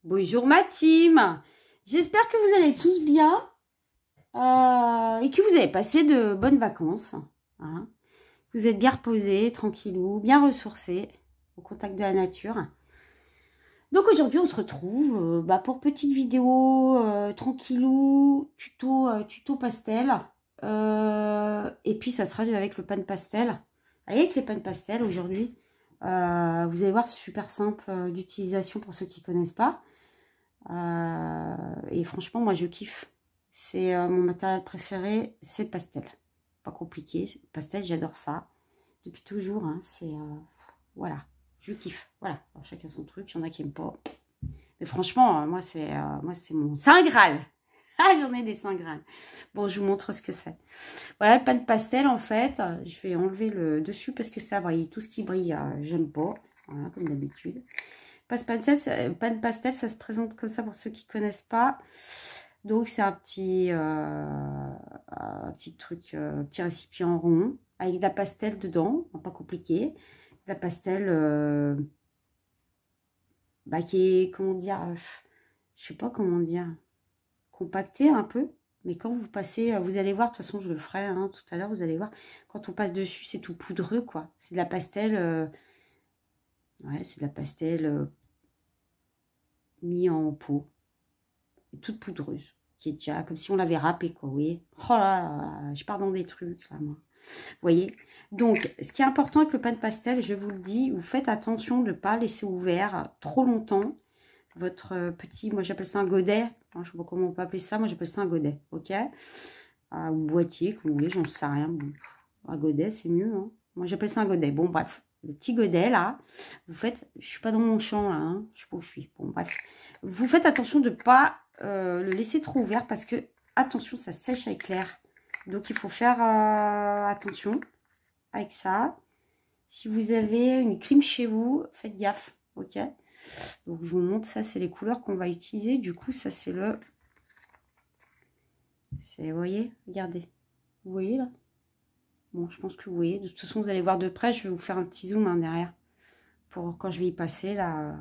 Bonjour ma team. J'espère que vous allez tous bien et que vous avez passé de bonnes vacances. Hein. Vous êtes bien reposés, tranquillou, bien ressourcés, au contact de la nature. Donc aujourd'hui, on se retrouve pour petite vidéo tranquillou, tuto pastel. Et puis ça sera avec le pan pastel. Avec les pans pastel aujourd'hui. Vous allez voir, c'est super simple d'utilisation pour ceux qui ne connaissent pas. Et franchement, moi, je kiffe. C'est mon matériel préféré, c'est le pastel. Pas compliqué. Le pastel, j'adore ça. Depuis toujours, hein, c'est... voilà, je kiffe. Voilà, alors, chacun son truc. Il y en a qui n'aiment pas. Mais franchement, moi, c'est mon Saint Graal. Ah, j'en ai des Saint Graal. Bon, je vous montre ce que c'est. Voilà, le pan pastel, en fait. Je vais enlever le dessus parce que ça brille. Tout ce qui brille, j'aime pas. Voilà, comme d'habitude. Pan pastel, ça se présente comme ça pour ceux qui ne connaissent pas. Donc, c'est un petit truc, petit récipient rond avec de la pastel dedans, pas compliqué. De la pastel qui est, comment dire, je sais pas comment dire, compacté un peu. Mais quand vous passez, vous allez voir, de toute façon, je le ferai hein, tout à l'heure, vous allez voir. Quand on passe dessus, c'est tout poudreux, quoi. C'est de la pastel, ouais, c'est de la pastel mis en pot, toute poudreuse, qui est déjà comme si on l'avait râpée, quoi, vous voyez. Oh là, je pars dans des trucs, là, moi. Vous voyez. Donc, ce qui est important avec le pan pastel, je vous le dis, vous faites attention de ne pas laisser ouvert trop longtemps votre petit, moi j'appelle ça un godet, hein, je ne sais pas comment on peut appeler ça, moi j'appelle ça un godet, ok, ou boîtier, comme vous voulez, j'en sais rien, bon, un godet c'est mieux, hein. Moi j'appelle ça un godet, bon bref, le petit godet là, vous faites, je suis pas dans mon champ là, hein, je sais pas où je suis, bon bref, vous faites attention de ne pas le laisser trop ouvert parce que, attention, ça sèche avec l'air, donc il faut faire attention avec ça. Si vous avez une clim chez vous, faites gaffe, ok. Donc je vous montre, ça c'est les couleurs qu'on va utiliser. Du coup, ça c'est le... Vous voyez, regardez. Vous voyez là? Bon, je pense que vous voyez. De toute façon, vous allez voir de près. Je vais vous faire un petit zoom hein, derrière. Pour quand je vais y passer là.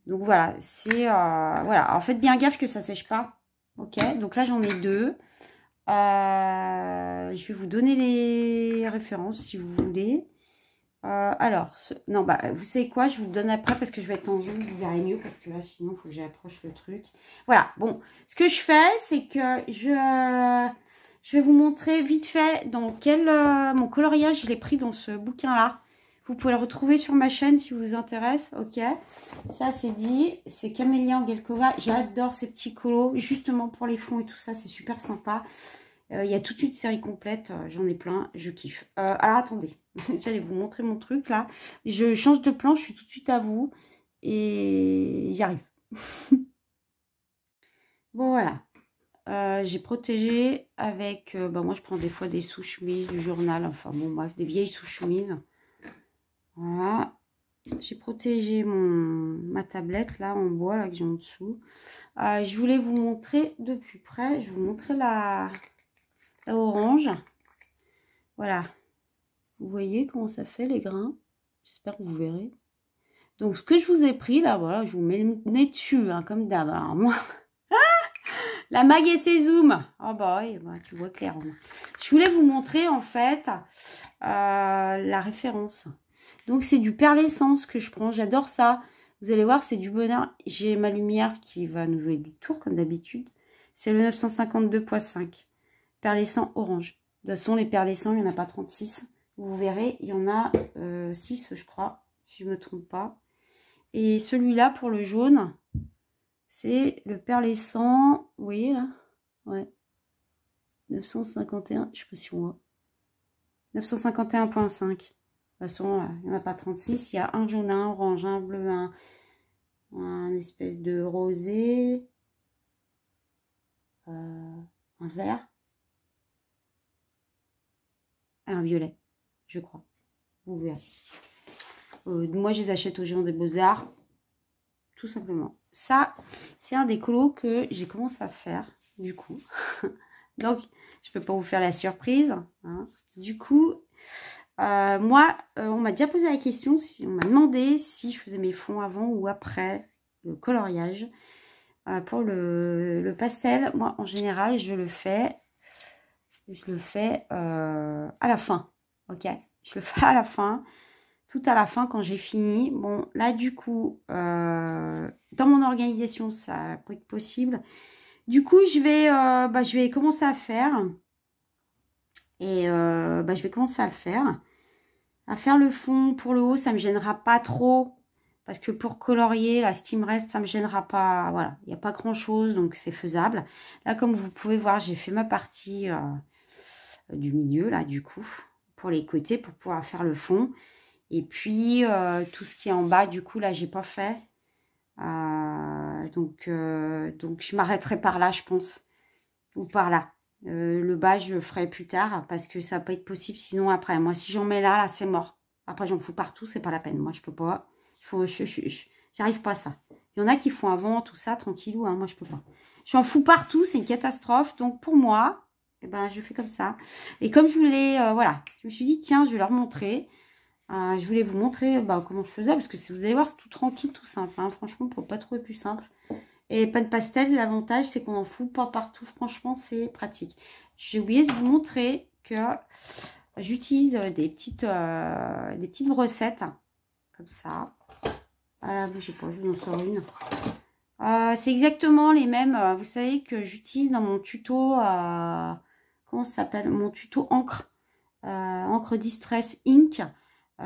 Donc voilà, c'est... voilà, alors faites bien gaffe que ça sèche pas. Ok, donc là j'en ai deux. Je vais vous donner les références si vous voulez. Alors, non, vous savez quoi, je vous le donne après parce que je vais être en zoom, vous verrez mieux parce que là, sinon, il faut que j'approche le truc. Voilà, bon, ce que je fais, c'est que je vais vous montrer vite fait dans quel mon coloriage, je l'ai pris dans ce bouquin-là. Vous pouvez le retrouver sur ma chaîne si vous intéresse, ok. Ça, c'est dit, c'est Camélia Angelkova. J'adore ces petits colos, justement pour les fonds et tout ça, c'est super sympa. Il y a toute une série complète, j'en ai plein, je kiffe. Alors attendez, j'allais vous montrer mon truc là. Je change de plan, je suis tout de suite à vous et j'y arrive. Bon voilà, j'ai protégé avec, moi je prends des fois des sous-chemises, du journal, enfin bon bref, des vieilles sous-chemises. Voilà, j'ai protégé ma tablette là en bois là que j'ai en dessous. Je voulais vous montrer de plus près, je vais vous montrer la orange. Voilà, vous voyez comment ça fait les grains, j'espère que vous verrez. Donc ce que je vous ai pris là, voilà, je vous mets le nez dessus hein, comme d'hab. Alors moi la mag et ses zooms, oh oui, tu vois clairement. Je voulais vous montrer en fait la référence. Donc c'est du Perle Essence que je prends, j'adore ça. Vous allez voir, c'est du bonheur. J'ai ma lumière qui va nous jouer du tour comme d'habitude. C'est le 952.5. Perle Essence orange. De toute façon, les Perle Essence, il n'y en a pas 36. Vous verrez, il y en a 6, je crois, si je ne me trompe pas. Et celui-là, pour le jaune, c'est le Perle Essence. Vous voyez là? Ouais. 951, je ne sais pas si on voit. 951.5. De toute façon, il n'y en a pas 36. Il y a un jaune, un orange, un bleu, un espèce de rosé, un vert. Un violet, je crois. Vous verrez. Moi, je les achète au Géant des Beaux-Arts. Tout simplement. Ça, c'est un des colos que j'ai commencé à faire, du coup. Donc, je ne peux pas vous faire la surprise. Hein. Du coup, moi, on m'a déjà posé la question, on m'a demandé si je faisais mes fonds avant ou après. le coloriage. Pour le pastel, moi, en général, je le fais à la fin, ok? Je le fais à la fin, tout à la fin quand j'ai fini. Bon, là, du coup, dans mon organisation, ça peut être possible. Du coup, je vais commencer à faire. Et je vais commencer à le faire. À faire le fond pour le haut, ça ne me gênera pas trop. Parce que pour colorier, là, ce qui me reste, ça ne me gênera pas. Voilà, il n'y a pas grand-chose, donc c'est faisable. Là, comme vous pouvez voir, j'ai fait ma partie du milieu, là, du coup, pour les côtés, pour pouvoir faire le fond. Et puis, tout ce qui est en bas, du coup, là, j'ai pas fait. Donc, je m'arrêterai par là, je pense. Ou par là. Le bas, je le ferai plus tard parce que ça va pas être possible sinon après. Moi, si j'en mets là, c'est mort. Après, j'en fous partout, c'est pas la peine. Moi, je peux pas. J'arrive pas à ça. Il y en a qui font avant, tout ça, tranquillou. Hein, moi, je peux pas. J'en fous partout, c'est une catastrophe. Donc, pour moi, eh ben, je fais comme ça. Et comme je voulais, voilà, je me suis dit, tiens, je vais leur montrer. Je voulais vous montrer comment je faisais parce que si vous allez voir, c'est tout tranquille, tout simple. Hein. Franchement, on peut pas trouver plus simple. Et pas de pastel, l'avantage, c'est qu'on n'en fout pas partout. Franchement, c'est pratique. J'ai oublié de vous montrer que j'utilise des petites brossettes. Comme ça. Bougez pas, je vous en sors une. C'est exactement les mêmes, vous savez, que j'utilise dans mon tuto. Comment ça s'appelle? Mon tuto encre. Encre Distress Ink.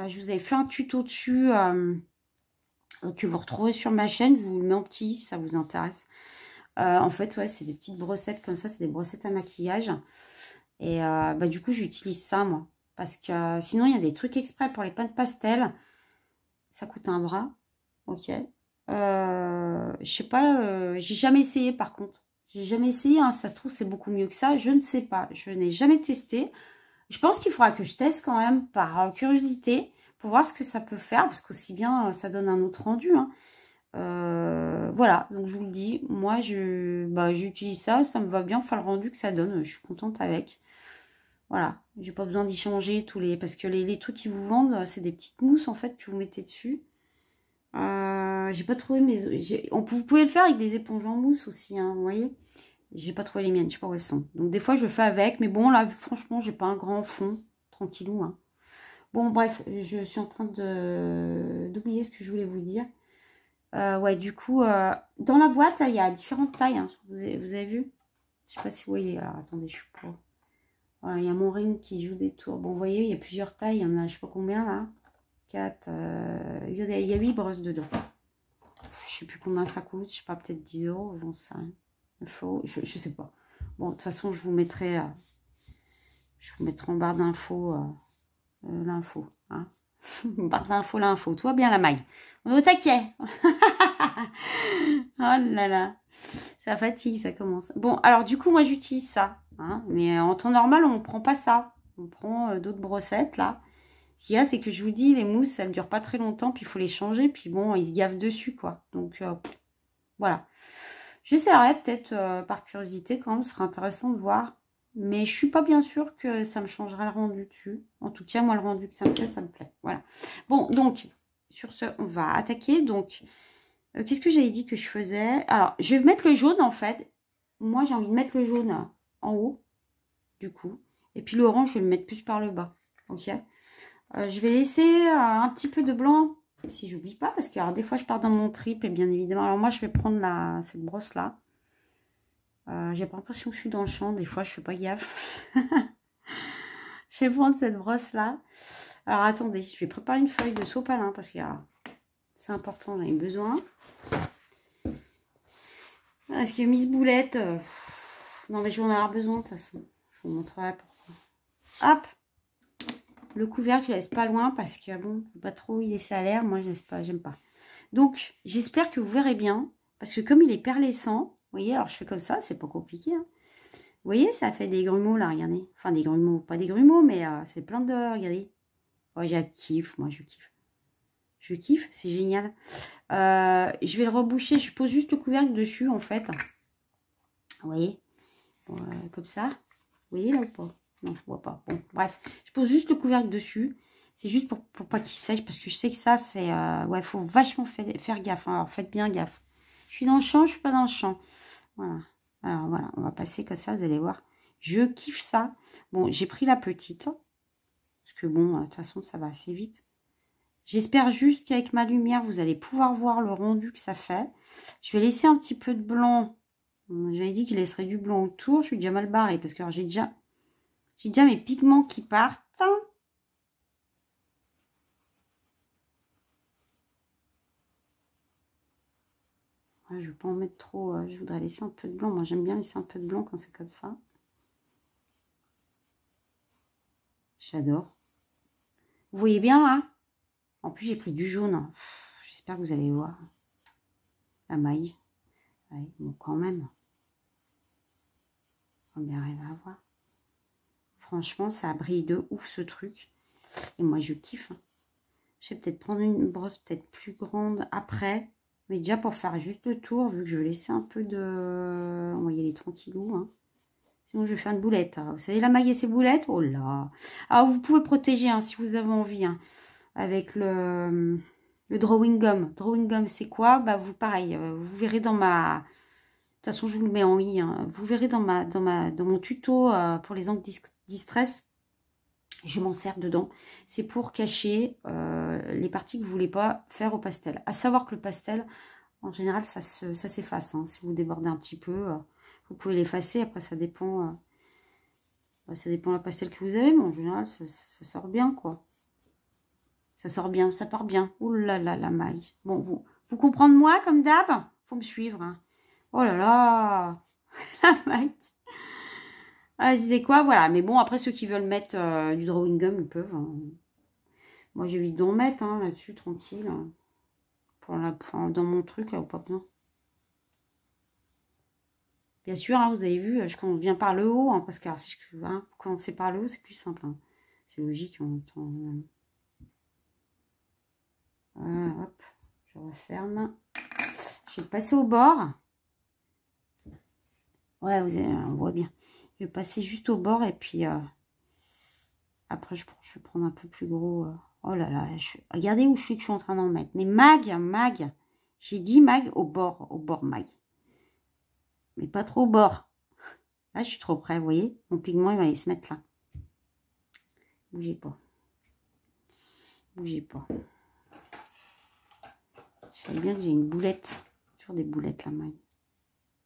Je vous avais fait un tuto dessus. Que vous retrouvez sur ma chaîne, je vous le mets en petit si ça vous intéresse. En fait, ouais, c'est des petites brossettes comme ça, c'est des brossettes à maquillage. Et du coup, j'utilise ça, moi. Parce que sinon, il y a des trucs exprès pour les peintes pastel. Ça coûte un bras. Ok. Je sais pas, j'ai jamais essayé par contre. J'ai jamais essayé, hein, ça se trouve, c'est beaucoup mieux que ça. Je ne sais pas, je n'ai jamais testé. Je pense qu'il faudra que je teste quand même par curiosité. Pour voir ce que ça peut faire, parce qu'aussi bien, ça donne un autre rendu. Hein. Voilà, donc je vous le dis, moi, j'utilise ça, ça me va bien, enfin le rendu que ça donne, je suis contente avec. Voilà, j'ai pas besoin d'y changer tous les... Parce que les trucs qu'ils vous vendent, c'est des petites mousses, en fait, que vous mettez dessus. J'ai pas trouvé mes... Vous pouvez le faire avec des éponges en mousse aussi, hein, vous voyez. J'ai pas trouvé les miennes, je sais pas où elles sont. Donc des fois, je le fais avec, mais bon, là, franchement, j'ai pas un grand fond, tranquillou, hein. Bon, bref, je suis en train d'oublier ce que je voulais vous dire. Ouais, du coup, dans la boîte, il y a différentes tailles. Hein. Vous avez vu? Je sais pas si vous voyez. Alors, attendez, je suis pas... Voilà, il y a mon ring qui joue des tours. Bon, vous voyez, il y a plusieurs tailles. Il y en a, je sais pas combien, là. 4. Il y a 8 brosses dedans. Je sais plus combien ça coûte. Je sais pas, peut-être 10 €. J'en sais rien. Je sais pas. Bon, de toute façon, je vous mettrai en barre d'infos... l'info, hein. Barre d'info, l'info. Toi, bien la maille. On est au taquet. Oh là là. Ça fatigue, ça commence. Bon, alors du coup, moi, j'utilise ça. Hein, mais en temps normal, on ne prend pas ça. On prend d'autres brossettes, là. Ce qu'il y a, c'est que je vous dis, les mousses, ça ne dure pas très longtemps. Puis, il faut les changer. Puis, bon, ils se gavent dessus, quoi. Donc, voilà. J'essaierai peut-être, par curiosité, quand même. Ce serait intéressant de voir. Mais je suis pas bien sûre que ça me changerait le rendu dessus. En tout cas, moi, le rendu que ça me fait, ça me plaît. Voilà. Bon, donc, sur ce, on va attaquer. Donc, qu'est-ce que j'avais dit que je faisais? Alors, je vais mettre le jaune, en fait. Moi, j'ai envie de mettre le jaune en haut, du coup. Et puis, l'orange, je vais le mettre plus par le bas. Ok. Je vais laisser un petit peu de blanc, si j'oublie pas. Parce que, alors, des fois, je pars dans mon trip, et bien évidemment. Alors, moi, je vais prendre cette brosse-là. J'ai pas l'impression que je suis dans le champ. Des fois, je fais pas gaffe. Je vais prendre cette brosse-là. Alors, attendez. Je vais préparer une feuille de sopalin parce que c'est important. J'en ai besoin. Est-ce que Miss Boulette... Non, mais je vais en avoir besoin de toute façon. Je vous montrerai pourquoi. Hop. Le couvercle, je le laisse pas loin parce que, bon, je ne veux pas trop y laisser à l'air. Moi, je laisse pas, j'aime pas. Donc, j'espère que vous verrez bien. Parce que comme il est perlescent... Vous voyez, alors je fais comme ça, c'est pas compliqué. Hein. Vous voyez, ça fait des grumeaux là, regardez. Enfin, des grumeaux, pas des grumeaux, mais c'est plein de... Regardez. Ouais, je kiffe, moi, je kiffe. Je kiffe, c'est génial. Je vais le reboucher, je pose juste le couvercle dessus, en fait. Vous voyez, bon, comme ça. Vous voyez là ou pas? Non, je vois pas. Bon, bref, je pose juste le couvercle dessus. C'est juste pour pas qu'il sèche, parce que je sais que ça, c'est... ouais, il faut vachement faire gaffe. Hein. Alors, faites bien gaffe. Je suis dans le champ, je suis pas dans le champ. Voilà. Alors voilà, on va passer comme ça, vous allez voir. Je kiffe ça. Bon, j'ai pris la petite. Parce que bon, de toute façon, ça va assez vite. J'espère juste qu'avec ma lumière, vous allez pouvoir voir le rendu que ça fait. Je vais laisser un petit peu de blanc. J'avais dit qu'il laisserait du blanc autour. Je suis déjà mal barrée parce que j'ai déjà mes pigments qui partent. Ouais, je ne vais pas en mettre trop. Je voudrais laisser un peu de blanc. Moi, j'aime bien laisser un peu de blanc quand c'est comme ça. J'adore. Vous voyez bien là? En plus, j'ai pris du jaune. J'espère que vous allez voir. La maille. Ouais, bon, quand même. On va bien arriver à voir. Franchement, ça brille de ouf ce truc. Et moi, je kiffe. Je vais peut-être prendre une brosse peut-être plus grande après. Mais déjà, pour faire juste le tour, vu que je vais laisser un peu de... On va y aller tranquillou. Hein. Sinon, je vais faire une boulette. Vous savez, la maille et ses boulettes. Oh là. Alors, vous pouvez protéger hein, si vous avez envie. Hein, avec le drawing gum. Drawing gum, c'est quoi? Bah, vous, pareil, vous verrez dans ma... De toute façon, je vous le mets en i. Hein. Vous verrez dans mon tuto pour les angles distress. Je m'en sers dedans. C'est pour cacher les parties que vous ne voulez pas faire au pastel. À savoir que le pastel, en général, ça s'efface. Hein. Si vous débordez un petit peu, vous pouvez l'effacer. Après, ça dépend de la pastel que vous avez. Mais en général, ça sort bien, quoi. Ça sort bien, ça part bien. Ouh là là, la maille. Bon, vous comprenez moi, comme d'hab? Faut me suivre. Hein. Oh là là, la maille. Ah, je disais quoi? Voilà. Mais bon, après, ceux qui veulent mettre du drawing gum, ils peuvent. Hein. Moi, j'évite d'en mettre hein, là-dessus, tranquille. Hein. Dans mon truc, là, pas besoin. Bien sûr, hein, vous avez vu, je commence bien par le haut. Hein, parce que alors, si je commencer par le haut, c'est plus simple. Hein. C'est logique en même temps. Hop, je referme. Je vais passer au bord. Ouais, on voit bien. Je vais passer juste au bord et puis après je vais prendre un peu plus gros. Oh là là, regardez où je suis en train d'en mettre. Mais mag, j'ai dit mag au bord mag. Mais pas trop au bord. Là, je suis trop près, vous voyez. Mon pigment, il va aller se mettre là. Bougez pas. Bougez pas. Je sais bien que j'ai une boulette. Toujours des boulettes, la maille.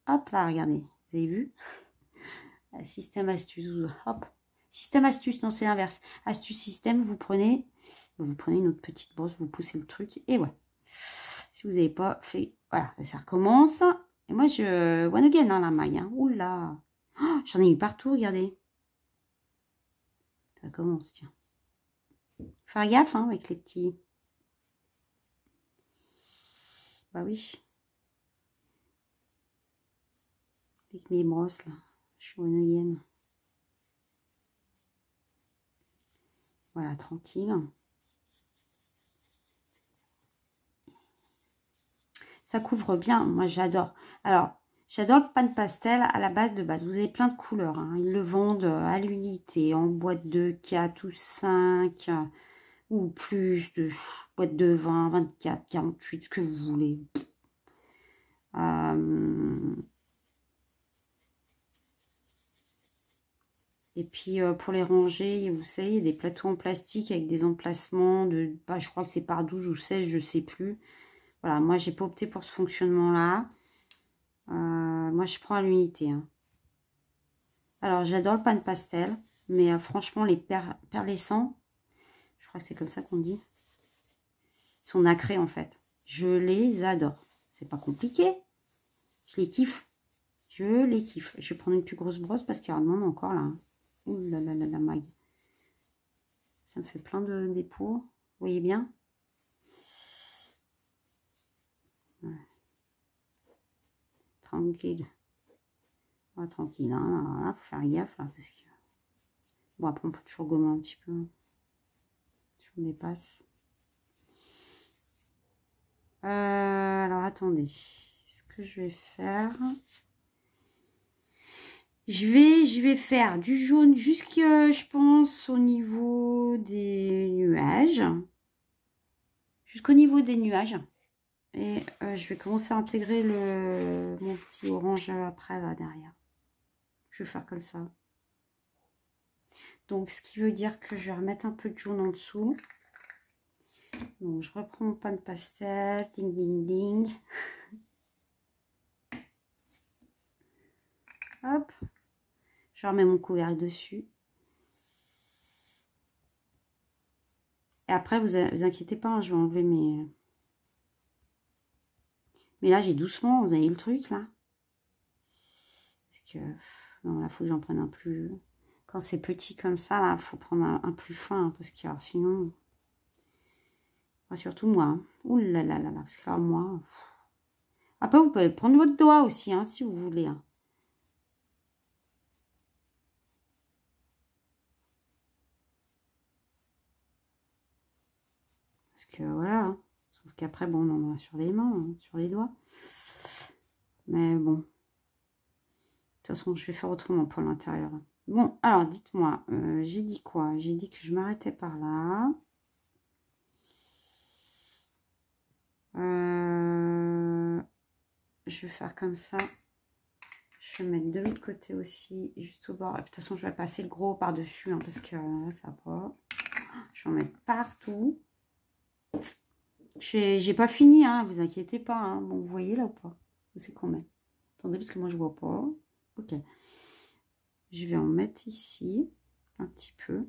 Hop là, regardez. Vous avez vu? Système astuce. Hop. Système astuce, non, c'est l'inverse. Astuce système, vous prenez une autre petite brosse, vous poussez le truc. Et ouais. Si vous n'avez pas fait... Voilà, ça recommence. Et moi, je... One again, hein, la maille. Hein. Oula. Oh, j'en ai eu partout, regardez. Ça commence, tiens. Faire gaffe, hein, avec les petits... Bah oui. Avec mes brosses, là. Je suis one again. Voilà, tranquille. Ça couvre bien. Moi, j'adore. Alors, j'adore le pan pastel à la base de base. Vous avez plein de couleurs. Hein. Ils le vendent à l'unité, en boîte de 4 ou 5 ou plus de boîte de 20, 24, 48, ce que vous voulez. Et puis, pour les ranger, vous savez, il y a des plateaux en plastique avec des emplacements de, bah, je crois que c'est par 12 ou 16, je ne sais plus. Voilà, moi, j'ai pas opté pour ce fonctionnement-là. Moi, je prends à l'unité. Hein. Alors, j'adore le pan pastel, mais franchement, les perlescents, je crois que c'est comme ça qu'on dit, ils sont nacrés, en fait. Je les adore. C'est pas compliqué. Je les kiffe. Je les kiffe. Je vais prendre une plus grosse brosse parce qu'il y en demande encore là. Hein. Ouh là là là la maille. Ça me fait plein de dépôts. Vous voyez bien? Ouais. Tranquille. Ouais, tranquille. Hein. Là, faut faire gaffe là. Parce que... Bon, après, on peut toujours gommer un petit peu. Si on dépasse. Alors, attendez. Ce que je vais faire... Je vais faire du jaune jusqu'à, je pense, au niveau des nuages. Jusqu'au niveau des nuages. Et je vais commencer à intégrer mon petit orange après, là, derrière. Je vais faire comme ça. Donc, ce qui veut dire que je vais remettre un peu de jaune en dessous. Donc, je reprends mon pan de pastel. Ding, ding, ding. Hop. Je remets mon couvercle dessus. Et après, vous inquiétez pas, hein, je vais enlever mes... Mais là, j'ai doucement, vous avez eu le truc, là. Parce que... Non, là, il faut que j'en prenne un plus... Quand c'est petit comme ça, là, il faut prendre un plus fin. Hein, parce que alors, sinon... Enfin, surtout moi. Hein. Ouh là là là là. Parce que là, moi... Après, vous pouvez prendre votre doigt aussi, hein, si vous voulez. Hein. Parce que voilà. Hein. Sauf qu'après, bon, on en a sur les mains, hein, sur les doigts. Mais bon. De toute façon, je vais faire autrement pour l'intérieur. Bon, alors, dites-moi, j'ai dit quoi? J'ai dit que je m'arrêtais par là. Je vais faire comme ça. Je vais mettre de l'autre côté aussi, juste au bord. Et de toute façon, je vais passer le gros par-dessus, hein, parce que là, ça va pas. Je vais en mettre partout. J'ai pas fini, hein, vous inquiétez pas. Hein. Bon, vous voyez là ou pas? C'est qu'on met. Attendez, parce que moi, je vois pas. Ok. Je vais en mettre ici, un petit peu.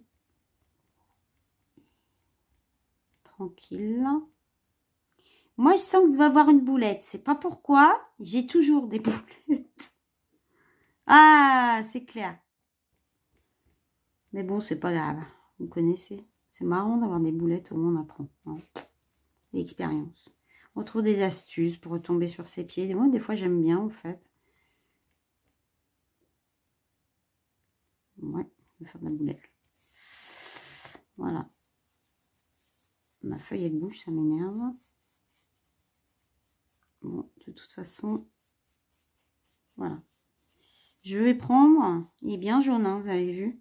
Tranquille. Moi, je sens que tu vas avoir une boulette. C'est pas pourquoi. J'ai toujours des boulettes. Ah, c'est clair. Mais bon, c'est pas grave. Vous connaissez. C'est marrant d'avoir des boulettes, au moins on apprend. Hein. L'expérience. On trouve des astuces pour retomber sur ses pieds. Moi, des fois, j'aime bien, en fait. Ouais, je vais faire de la boulette. Voilà. Ma feuille, elle bouge, ça m'énerve. Bon, de toute façon, voilà. Je vais prendre, il est bien jaune, hein, vous avez vu.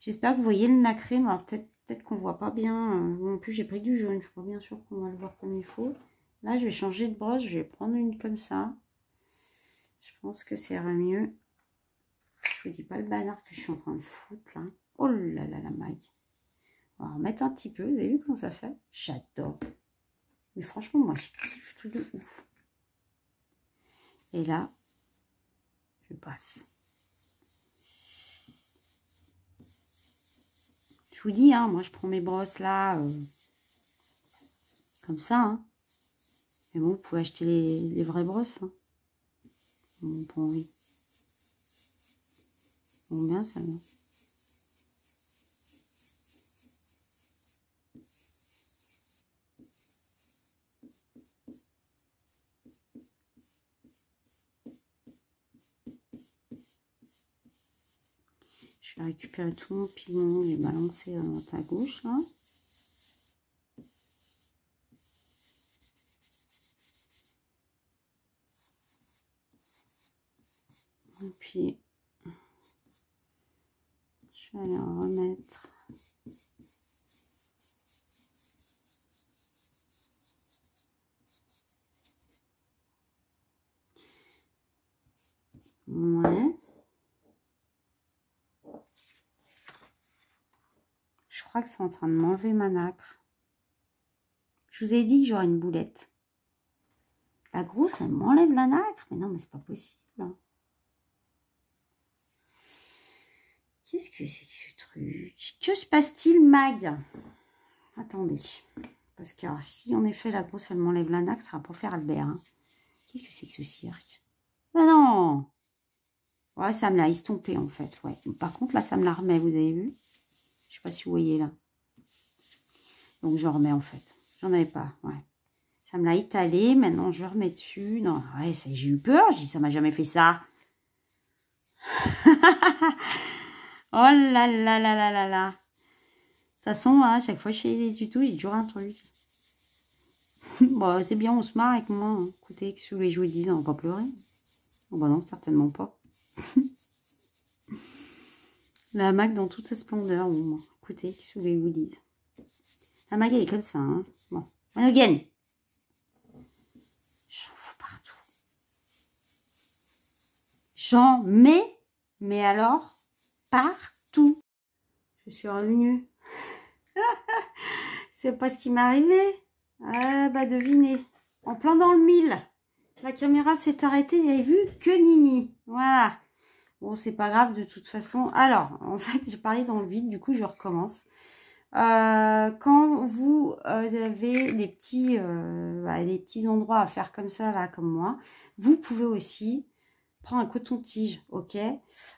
J'espère que vous voyez le nacré, mais alors peut-être qu'on ne voit pas bien. Moi, en plus, j'ai pris du jaune, je ne suis pas bien sûre qu'on va le voir comme il faut. Là, je vais changer de brosse, je vais prendre une comme ça. Je pense que ça ira mieux. Je vous dis pas le bazar que je suis en train de foutre, là. Oh là là, la maille. On va en mettre un petit peu, vous avez vu comment ça fait? J'adore. Mais franchement, moi, je kiffe tout de ouf. Et là, je passe. Je vous dis, hein, moi, je prends mes brosses là, comme ça. Hein. Mais bon, vous pouvez acheter les vraies brosses. Hein. Bon, pas envie. Bon, bien, ça va. Je vais récupérer tout mon pigment et balancer à droite à gauche, là. Et puis, je vais aller en remettre. Ouais. Je crois que c'est en train de m'enlever ma nacre. Je vous ai dit que j'aurais une boulette. La grosse, elle m'enlève la nacre. Mais non, mais c'est pas possible. Hein. Qu'est-ce que c'est que ce truc? Que se passe-t-il, Mag? Attendez. Parce que alors, si en effet la grosse, elle m'enlève la nacre, ça va pas faire Albert. Hein. Qu'est-ce que c'est que ce cirque? Mais non! Ouais, ça me l'a estompé en fait. Ouais. Par contre, là, ça me la remet, vous avez vu? Je sais pas si vous voyez là. Donc, je remets en fait. J'en avais pas, ouais. Ça me l'a étalé. Maintenant, je remets dessus. Non, ouais, j'ai eu peur. J'ai dit, ça m'a jamais fait ça. Oh là là là là là là. De toute façon, hein, à chaque fois que je fais des tutos, il y a toujours un truc. Bon, c'est bien, on se marre avec moi. Hein. Écoutez, que si je vous dis, on va pas pleurer. Oh, bah non, certainement pas. La Mac dans toute sa splendeur. Bon, écoutez, qu'est-ce que vous voulez que je vous dise? La Mac, elle est comme ça. Hein. Bon, on again. J'en mets, mais alors, partout. Je suis revenue. C'est pas ce qui m'est arrivé. Ah bah devinez. En plein dans le mille. La caméra s'est arrêtée, j'avais vu que Nini. Voilà. Bon, c'est pas grave de toute façon. Alors, en fait, j'ai parlé dans le vide, du coup, je recommence. Quand vous avez les petits endroits à faire comme ça, là, comme moi, vous pouvez aussi prendre un coton-tige, ok?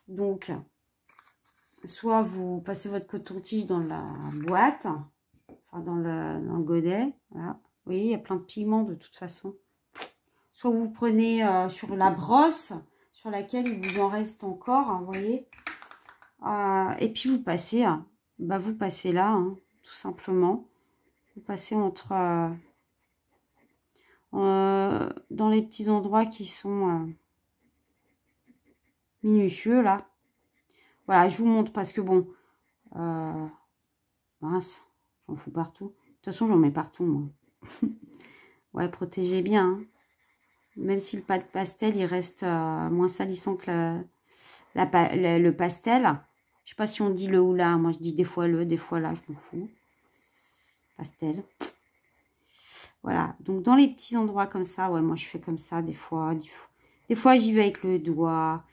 Donc, soit vous passez votre coton-tige dans la boîte, enfin dans le godet, voilà. Vous voyez, il y a plein de pigments de toute façon. Soit vous prenez sur la brosse sur laquelle il vous en reste encore, hein, vous voyez. Et puis vous passez, vous passez là, hein, tout simplement. Vous passez entre dans les petits endroits qui sont minutieux là. Voilà, je vous montre parce que bon, mince, j'en fous partout. De toute façon, j'en mets partout moi. Ouais, protégez bien. Hein. Même si le pastel, il reste moins salissant que le pastel. Je sais pas si on dit le ou la. Moi, je dis des fois le, des fois là, je m'en fous. Pastel. Voilà. Donc, dans les petits endroits comme ça, ouais, moi, je fais comme ça des fois. Des fois, j'y vais avec le doigt.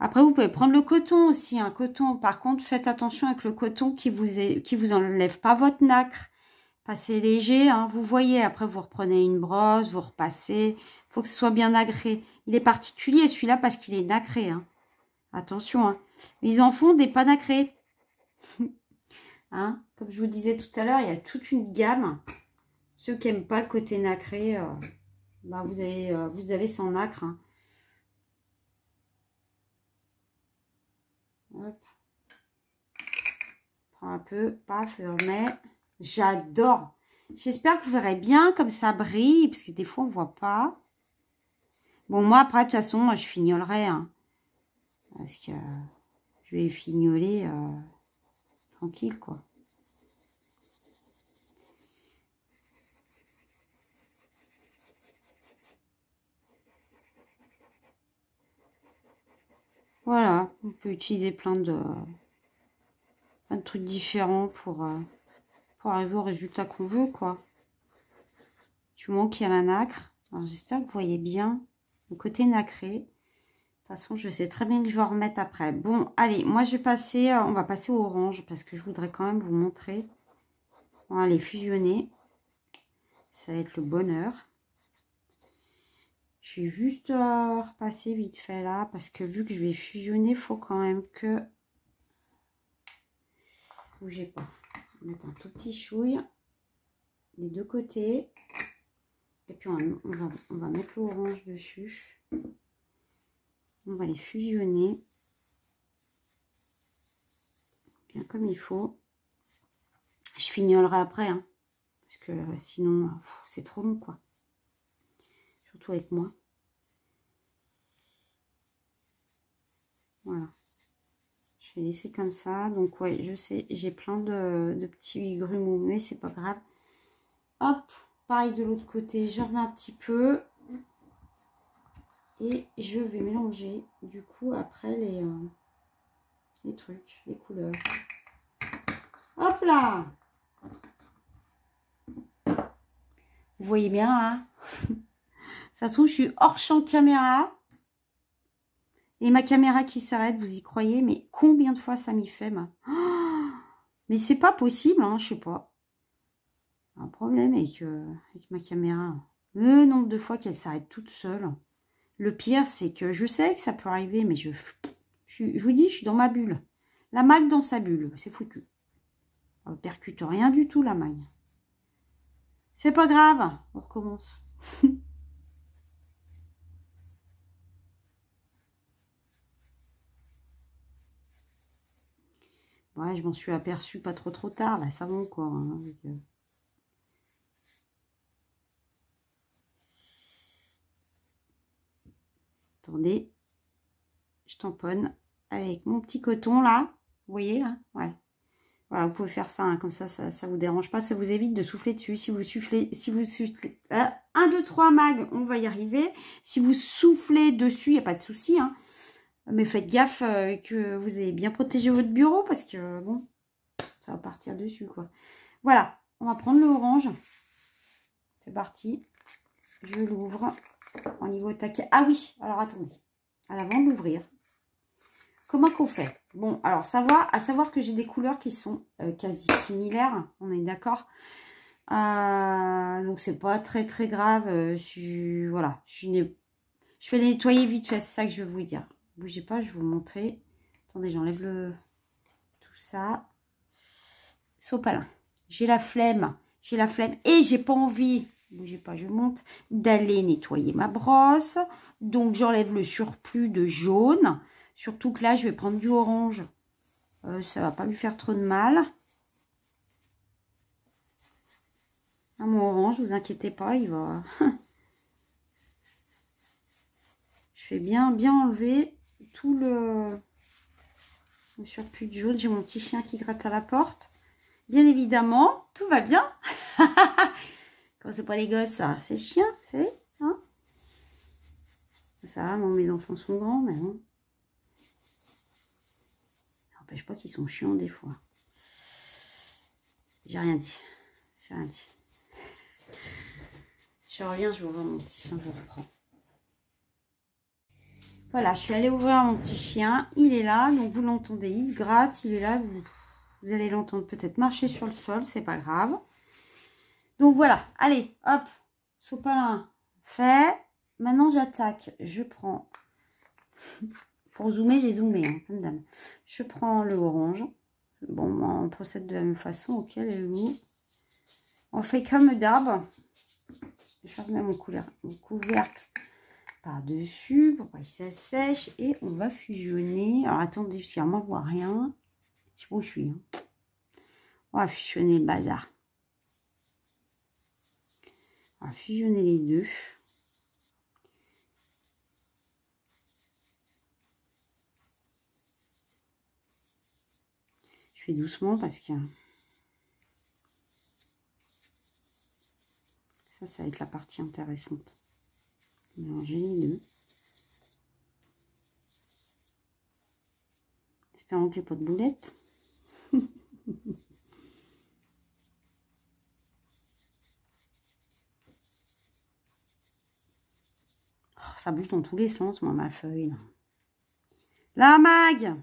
Après, vous pouvez prendre le coton aussi. Un coton, par contre, faites attention avec le coton qui vous enlève pas votre nacre. Passez léger, hein. Vous voyez, après vous reprenez une brosse, vous repassez. Il faut que ce soit bien nacré. Il est particulier celui-là parce qu'il est nacré. Hein. Attention, hein. Ils en font des pas nacrés. Hein. Comme je vous disais tout à l'heure, il y a toute une gamme. Ceux qui n'aiment pas le côté nacré, vous avez sans nacre. Hein. Hop. Prends un peu, paf, je remets. J'adore. J'espère que vous verrez bien comme ça brille, parce que des fois on ne voit pas. Bon, moi après, de toute façon, moi, je fignolerai. Hein, parce que je vais fignoler tranquille, quoi. Voilà, on peut utiliser plein de trucs différents pour arriver au résultat qu'on veut, quoi. Du moment qu'il y a la nacre. J'espère que vous voyez bien le côté nacré. De toute façon, je sais très bien que je vais en remettre après. Bon, allez, moi, je vais passer, on va passer au orange parce que je voudrais quand même vous montrer. On va les fusionner. Ça va être le bonheur. Je vais juste repasser vite fait là parce que vu que je vais fusionner, il faut quand même que... Bougez pas. On va mettre un tout petit chouille des deux côtés. Et puis on va mettre l'orange dessus. On va les fusionner. Bien comme il faut. Je fignolerai après. Hein, parce que sinon, c'est trop long quoi. Surtout avec moi. Voilà. Je vais laisser comme ça. Donc ouais, je sais, j'ai plein de petits grumeaux, mais c'est pas grave. Hop, pareil de l'autre côté, je remets un petit peu. Et je vais mélanger du coup après les trucs, les couleurs. Hop là! Vous voyez bien, hein? Ça se trouve, je suis hors champ de caméra. Et ma caméra qui s'arrête, vous y croyez? Mais combien de fois ça m'y fait, moi? Oh, mais c'est pas possible, hein, je sais pas. Un problème avec ma caméra. Le nombre de fois qu'elle s'arrête toute seule. Le pire, c'est que je sais que ça peut arriver, mais je vous dis, je suis dans ma bulle. La mague dans sa bulle, c'est foutu. On ne percute rien du tout, la mague. C'est pas grave, on recommence. Ouais, je m'en suis aperçue pas trop tard, là, ça va quoi. Hein, Attendez, je tamponne avec mon petit coton là. Vous voyez là? Ouais. Voilà, vous pouvez faire ça, hein, comme ça vous dérange pas, ça vous évite de souffler dessus. Si vous soufflez, 1, 2, 3 mag, on va y arriver. Si vous soufflez dessus, il n'y a pas de souci. Hein. Mais faites gaffe que vous ayez bien protégé votre bureau parce que, bon, ça va partir dessus, quoi. Voilà, on va prendre le orange. C'est parti. Je l'ouvre au niveau taquet. Ah oui, alors attendez. Avant de l'ouvrir, comment qu'on fait? Bon, alors à savoir que j'ai des couleurs qui sont quasi similaires. On est d'accord? Donc c'est pas très très grave. Voilà, je vais les nettoyer vite fait. C'est ça que je veux vous dire. Bougez pas, je vais vous montrer. Attendez, j'enlève tout ça. Sopalin. J'ai la flemme. Et j'ai pas envie, bougez pas, je monte, d'aller nettoyer ma brosse. Donc j'enlève le surplus de jaune. Surtout que là, je vais prendre du orange. Ça va pas lui faire trop de mal. Ah, mon orange, vous inquiétez pas, il va... Je fais bien enlever tout le surplus de jaune. J'ai mon petit chien qui gratte à la porte. Bien évidemment, tout va bien. Quand c'est pas les gosses, ça, c'est le chien, vous savez, hein. Ça va, moi, mes enfants sont grands, mais bon. Ça n'empêche pas qu'ils sont chiants des fois. J'ai rien dit. J'ai rien dit. Je reviens, je vous vois mon petit chien, je reprends. Voilà, je suis allée ouvrir mon petit chien. Il est là, donc vous l'entendez, il se gratte, il est là. Vous allez l'entendre peut-être marcher sur le sol, c'est pas grave. Donc voilà, allez, hop, sopalin fait. Maintenant, j'attaque. Je prends... Pour zoomer, j'ai zoomé, hein, comme d'hab. Je prends le orange. Bon, on procède de la même façon. Ok, allez-vous. On fait comme d'hab. Je remets mon couvercle par-dessus pour pas que ça sèche. Et on va fusionner. Alors, attendez, parce qu'il ne voit rien. Je sais pas où je suis. Hein. On va fusionner le bazar. On va fusionner les deux. Je fais doucement parce que ça va être la partie intéressante. Mélanger les deux. Espérons que j'ai pas de boulettes. Oh, ça bouge dans tous les sens, moi, ma feuille. La mag!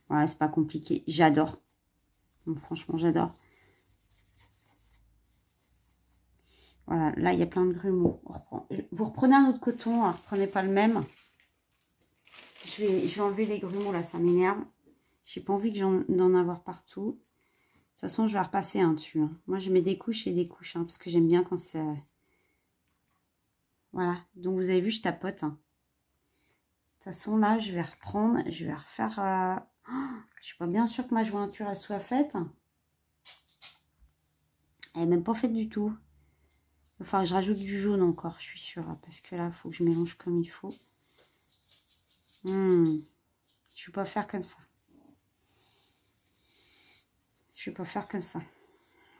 Voilà, c'est pas compliqué. J'adore. Franchement, j'adore. Voilà, là, il y a plein de grumeaux. Vous reprenez un autre coton, ne reprenez pas le même. Je vais enlever les grumeaux, là, ça m'énerve. J'ai pas envie d'en avoir partout. De toute façon, je vais repasser un dessus. Hein. Moi, je mets des couches et des couches, hein, parce que j'aime bien quand c'est... Voilà, donc vous avez vu, je tapote. Hein. De toute façon, là, je vais reprendre, je vais refaire... je suis pas bien sûre que ma jointure, elle soit faite. Elle n'est même pas faite du tout. Enfin, je rajoute du jaune encore, je suis sûre. Parce que là, il faut que je mélange comme il faut. Je ne vais pas faire comme ça. Je vais pas faire comme ça.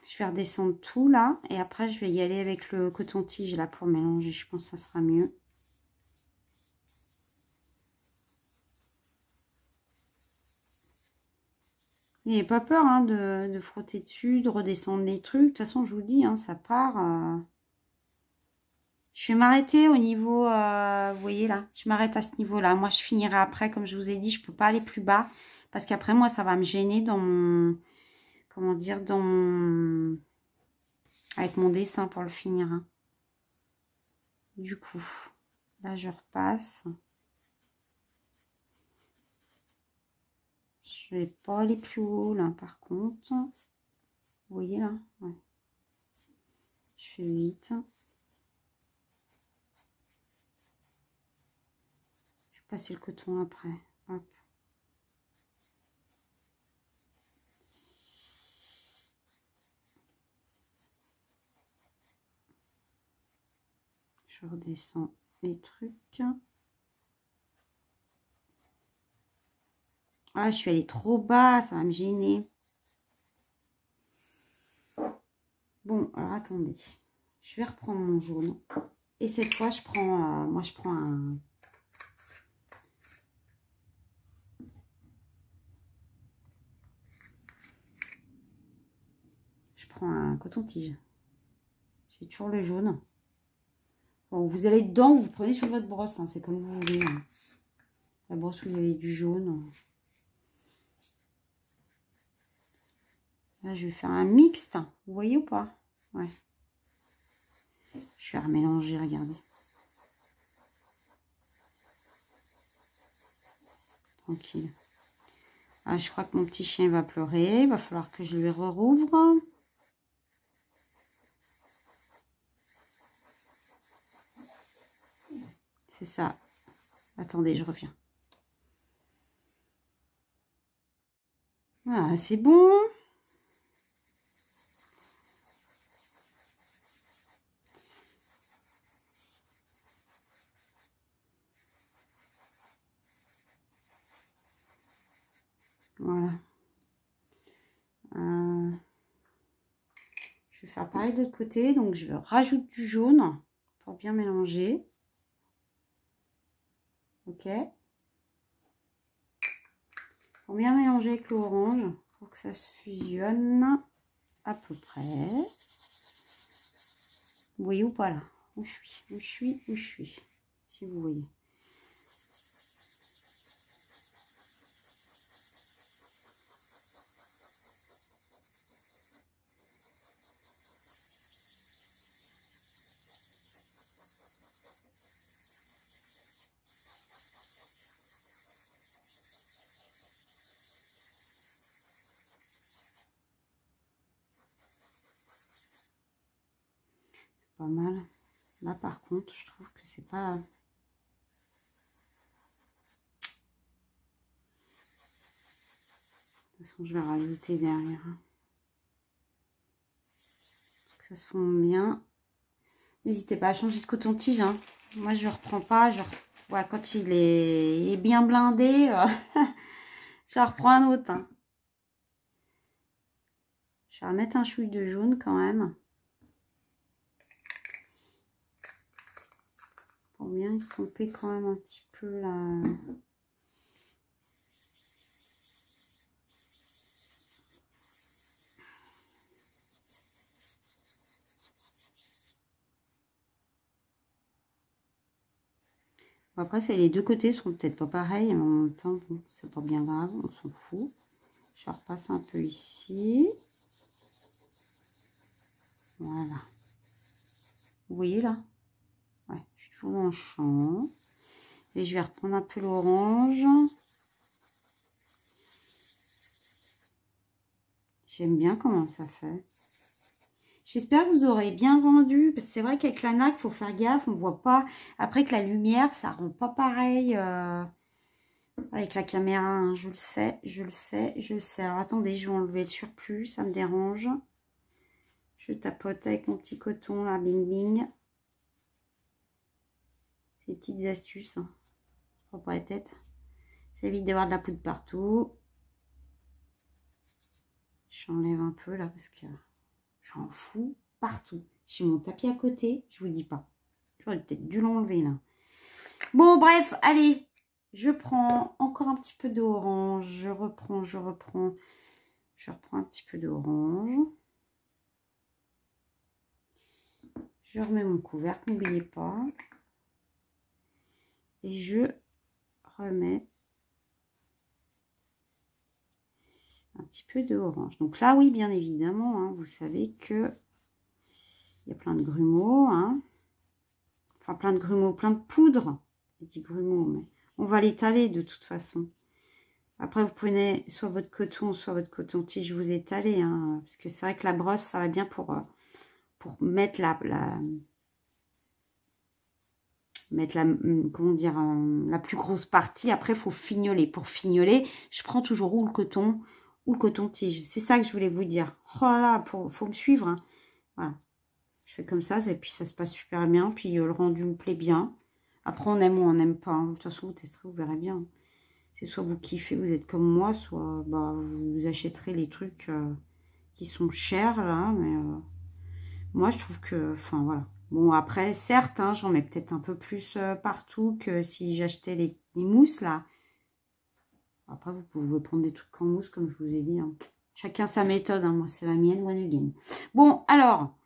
Je vais redescendre tout là. Et après, je vais y aller avec le coton-tige là pour mélanger. Je pense que ça sera mieux. N'ayez pas peur hein, de frotter dessus, de redescendre les trucs. De toute façon, je vous dis, hein, ça part... Je vais m'arrêter au niveau, vous voyez là, je m'arrête à ce niveau-là. Moi, je finirai après, comme je vous ai dit, je ne peux pas aller plus bas. Parce qu'après, moi, ça va me gêner dans mon, comment dire, dans mon, avec mon dessin pour le finir. Hein. Du coup, là, je repasse. Je vais pas aller plus haut, là, par contre. Vous voyez là, ouais. Je fais 8. Passer le coton après. Hop. Je redescends les trucs. Ah, je suis allée trop bas, ça va me gêner. Bon, alors attendez. Je vais reprendre mon jaune. Et cette fois, je prends, moi je prends un prends un coton-tige. J'ai toujours le jaune. Bon, vous allez dedans, vous prenez sur votre brosse, hein, c'est comme vous voulez. Hein. La brosse où il y avait du jaune. Là, je vais faire un mixte. Vous voyez ou pas? Ouais. Je vais remélanger, regardez. Tranquille. Ah, je crois que mon petit chien va pleurer. Il va falloir que je lui rouvre. C'est ça. Attendez, je reviens. Voilà, c'est bon. Voilà. Je vais faire pareil de l'autre côté. Donc, je rajoute du jaune pour bien mélanger. Ok. Pour bien mélanger avec l'orange, pour que ça se fusionne à peu près. Vous voyez ou pas là? Où je suis, où je suis, où je suis. Si vous voyez. Pas mal. Là par contre, je trouve que c'est pas... De toute façon, je vais rajouter derrière. Pour que ça se fonde bien. N'hésitez pas à changer de coton-tige. Hein. Moi, je ne reprends pas. Ouais, quand il est bien blindé, je reprends un autre. Hein. Je vais remettre un chouille de jaune quand même. Pour bien estomper quand même un petit peu la... Après, les deux côtés sont peut-être pas pareils, mais en même temps, bon, c'est pas bien grave, on s'en fout. Je repasse un peu ici. Voilà. Vous voyez là? Ouais, je suis toujours dans le champ. Et je vais reprendre un peu l'orange. J'aime bien comment ça fait. J'espère que vous aurez bien rendu. Parce que c'est vrai qu'avec la NAC, il faut faire gaffe. On ne voit pas. Après que la lumière, ça rend pas pareil avec la caméra. Hein. Je le sais, je le sais, je le sais. Alors attendez, je vais enlever le surplus. Ça me dérange. Je tapote avec mon petit coton là, bing bing. Ces petites astuces. Hein. Je prends pas la tête. Ça évite d'avoir de la poudre partout. J'enlève un peu là parce que j'en fous partout. J'ai mon tapis à côté, je vous dis pas. J'aurais peut-être dû l'enlever là. Bon, bref, allez. Je prends encore un petit peu d'orange. Je reprends. Je reprends un petit peu d'orange. Je remets mon couvercle, n'oubliez pas. Et je remets un petit peu d'orange. Donc là, oui, bien évidemment, hein, vous savez que il y a plein de grumeaux. Hein. Enfin, plein de grumeaux, plein de poudre. J'ai dit grumeaux, mais on va l'étaler de toute façon. Après, vous prenez soit votre coton, soit votre coton-tige, vous étalez. Hein, parce que c'est vrai que la brosse, ça va bien pour mettre comment dire, la plus grosse partie. Après, il faut fignoler. Pour fignoler, je prends toujours ou le coton ou le coton-tige. C'est ça que je voulais vous dire. Oh là là, faut me suivre. Hein. Voilà. Je fais comme ça, et puis ça se passe super bien. Puis le rendu me plaît bien. Après, on aime ou on n'aime pas. Hein. De toute façon, vous testerez, vous verrez bien. C'est soit vous kiffez, vous êtes comme moi, soit bah, vous achèterez les trucs qui sont chers, là. Mais moi, je trouve que... Enfin, voilà. Bon, après, certes, hein, j'en mets peut-être un peu plus partout que si j'achetais les mousses, là. Après, vous pouvez prendre des trucs en mousse, comme je vous ai dit. Hein. Chacun sa méthode, hein. Moi, c'est la mienne, one again. Bon, alors,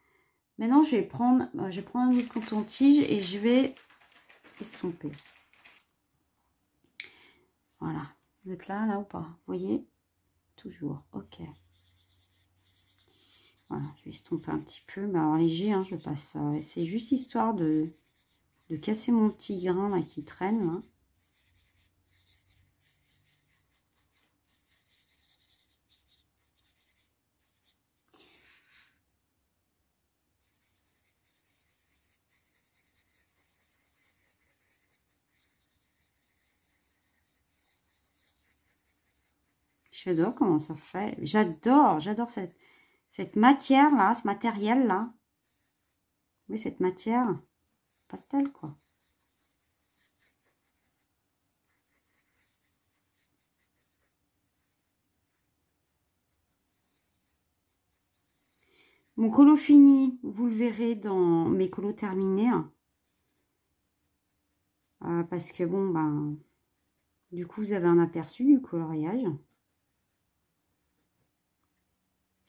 maintenant, je vais prendre un autre coton-tige et je vais estomper. Voilà. Vous êtes là, là ou pas? Vous voyez? Toujours. Ok. Voilà, je vais estomper un petit peu. Mais alors, léger, hein, je passe. C'est juste histoire de casser mon petit grain là qui traîne, là. J'adore comment ça fait. J'adore cette matière-là, ce matériel-là. Oui, cette matière pastel, quoi. Mon colo fini, vous le verrez dans mes colos terminés. Parce que, bon, ben, du coup, vous avez un aperçu du coloriage.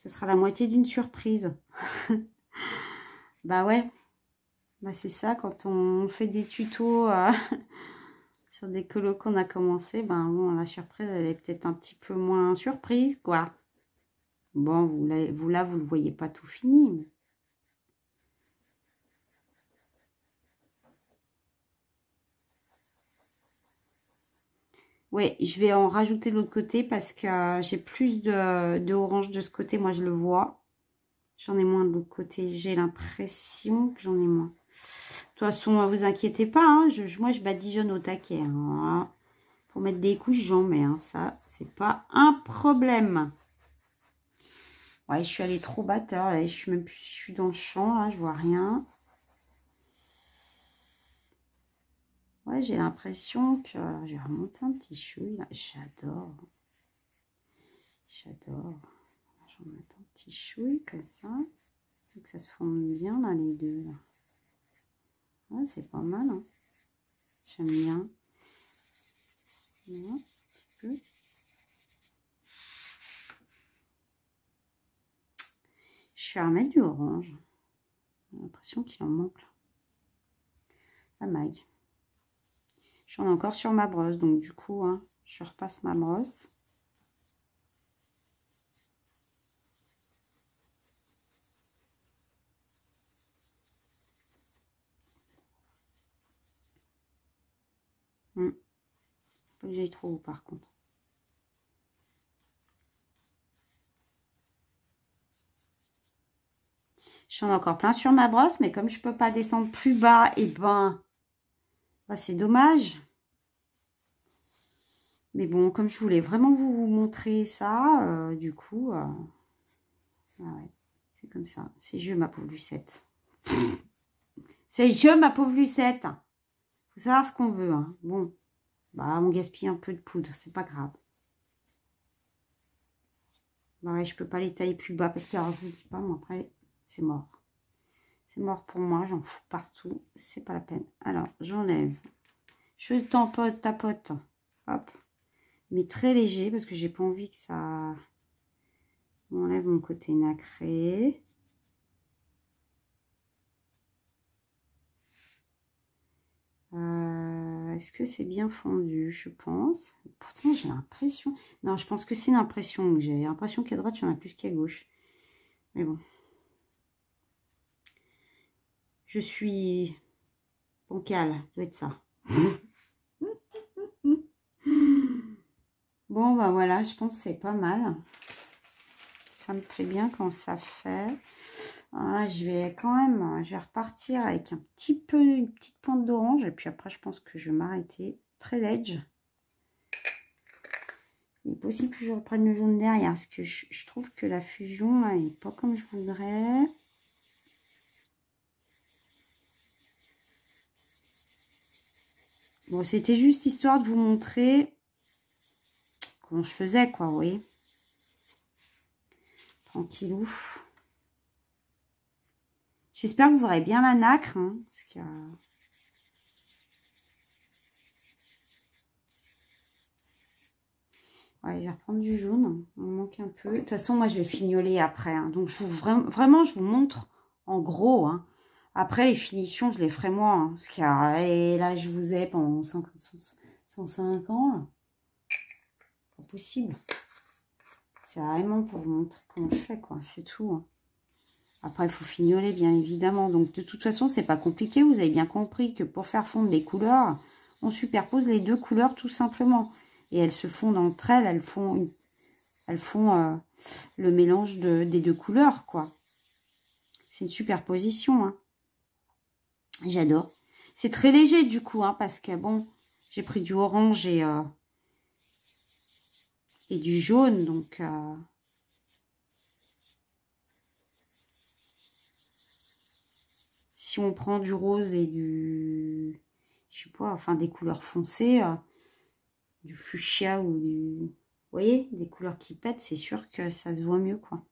Ce sera la moitié d'une surprise. Bah ouais. Bah c'est ça, quand on fait des tutos sur des colos qu'on a commencé, ben bon, la surprise, elle est peut-être un petit peu moins surprise, quoi. Bon, vous là, vous le voyez pas tout fini. Mais... ouais, je vais en rajouter de l'autre côté parce que j'ai plus de orange de ce côté, moi je le vois. J'en ai moins de l'autre côté, j'ai l'impression que j'en ai moins. De toute façon, ne vous inquiétez pas, hein, moi je badigeonne au taquet. Hein. Pour mettre des couches, j'en mets. Hein, ça, c'est pas un problème. Ouais, je suis allée trop batteur. Je suis même plus, je suis dans le champ, là, je vois rien. Ouais, j'ai l'impression que j'ai remonté un petit chouille. J'adore. J'adore. Je vais mettre un petit chouille comme ça. Faut que ça se forme bien là, les deux. Là. Ouais, c'est pas mal. Hein. J'aime bien. Voilà, un petit peu. Je vais remettre du orange. J'ai l'impression qu'il en manque là. La maille. Je suis encore sur ma brosse, donc du coup, hein, je repasse ma brosse. Faut que j'aille trop haut par contre. J'en ai encore plein sur ma brosse, mais comme je peux pas descendre plus bas, et ben c'est dommage. Mais bon, comme je voulais vraiment vous montrer ça, du coup, ouais, c'est comme ça. C'est je, ma pauvre Lucette. C'est je, ma pauvre Lucette. Faut savoir ce qu'on veut. Hein. Bon, bah, on gaspille un peu de poudre, c'est pas grave. Bah ouais, je peux pas les tailler plus bas parce que, alors, je vous dis pas, mais après, c'est mort. C'est mort pour moi, j'en fous partout, c'est pas la peine. Alors, j'enlève. Je tapote. Hop. Mais très léger parce que j'ai pas envie que ça m'enlève mon côté nacré. Est-ce que c'est bien fondu? Je pense. Pourtant, j'ai l'impression... Non, je pense que c'est une impression. J'ai l'impression qu'à droite, il y en a plus qu'à gauche. Mais bon. Je suis bancale. Ça doit être ça. Bon, bah voilà, je pense que c'est pas mal. Ça me plaît bien quand ça fait. Ah, je vais quand même, je vais repartir avec un petit peu, une petite pointe d'orange. Et puis après, je pense que je vais m'arrêter. Très ledge. Il est possible que je reprenne le jaune derrière. Parce que je trouve que la fusion, là, n'est pas comme je voudrais. Bon, c'était juste histoire de vous montrer comment je faisais, quoi, vous voyez. Tranquillou. J'espère que vous verrez bien la nacre. Hein, parce que... Ouais, je vais reprendre du jaune. Il me manque un peu. De toute façon, moi, je vais fignoler après. Hein. Donc, vraiment, je vous montre en gros. Hein. Après, les finitions, je les ferai moi. Hein, parce que et là, je vous ai pendant 105 ans. Là. Pas possible. C'est vraiment pour vous montrer comment je fais, quoi. C'est tout. Hein. Après, il faut fignoler, bien évidemment. Donc, de toute façon, c'est pas compliqué. Vous avez bien compris que pour faire fondre les couleurs, on superpose les deux couleurs tout simplement. Et elles se fondent entre elles. Elles font le mélange des deux couleurs, quoi. C'est une superposition. Hein. J'adore. C'est très léger, du coup, hein, parce que, bon, j'ai pris du orange et du jaune, donc... si on prend du rose et du... je sais pas, enfin, des couleurs foncées, du fuchsia ou du... vous voyez, des couleurs qui pètent, c'est sûr que ça se voit mieux, quoi.